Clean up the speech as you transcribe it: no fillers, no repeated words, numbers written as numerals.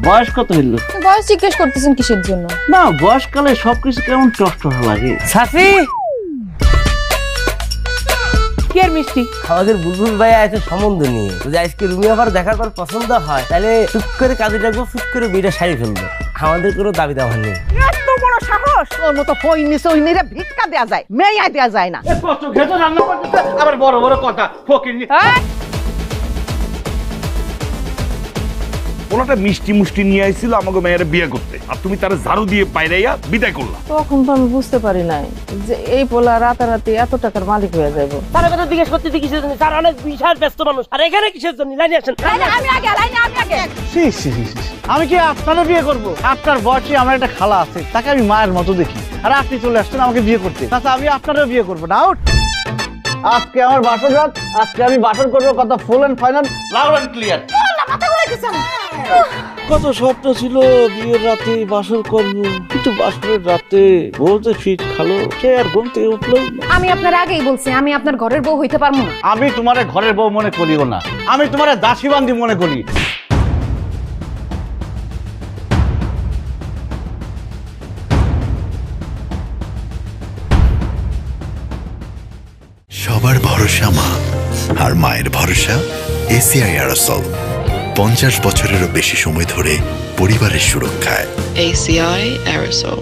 বয়স কত হইল? বয়স জিজ্ঞেস করতেছেন কিসের জন্য? না, বয়সকালে সবকিছু কেমন টস লাগে। সাসি কি আর মিষ্টি? আমাদের বুলবুল ভাই আছে সম্বন্ধ নিয়ে, যদি আজকে রুমি আবার দেখার পর পছন্দ হয় তাহলে টুক করে কাজে ডাকবো, ফুট করে বিয়েটা সারি ফেলবো। আমাদের কোনো দাবি দাওয়া নেই। এত বড় সাহস! ওর মতো ফইন নিছে, ওই নিরে ভিক্ষা দেয়া যায়, মেয়ে দেয়া যায় না। কত খেতে রান্না করতেছে, আবার বড় বড় কথা ফকির। ওনাটা মিষ্টি মুষ্টি নিয়ে আইছিল আমাকে মেয়ের বিয়ে করতে, আর তুমি তার ঝাড়ু দিয়ে পাইরাইয়া বিদায় করলা। তখন তো আমি বুঝতে পারি নাই যে এই পোলা রাতারাতি এত টাকার মালিক হয়ে যাবে। তার কথা জিজ্ঞেস করতে কিসের জন্য? স্যার অনেক বিশাল ব্যস্ত মানুষ, আর এখানে কিসের জন্য? লাইনে আসেন। আমি কি আপনারও বিয়ে করব? আপনার বয়সে আমার একটা খালা আছে, তাকে আমি মায়ের মতো দেখি, আর আপনি চলে আসছেন আমাকে বিয়ে করতে। আচ্ছা, আমি আপনারও বিয়ে করবো না। আউট। আজকে আমার বাসর রাত, আজকে আমি বাসর করবো, কথা full and final, loud and clear. কত স্বপ্ন ছিল বিয়ের রাতে বাসর করবো, কিন্তু বাসরের রাতে বলতে ফিট খালো, সে আর ঘুম থেকে উঠলো। আমি আপনার আগেই বলছি আমি আপনার ঘরের বউ হইতে পারবো না। আমি তোমারে ঘরের বউ মনে করিও না, আমি তোমারে দাসীবান্দি মনে করি। সবার ভরসা মা, আর মায়ের ভরসা এসিআই এরোসল। 50 বছরেরও বেশি সময় ধরে পরিবারের সুরক্ষায়। ACI Aerosol.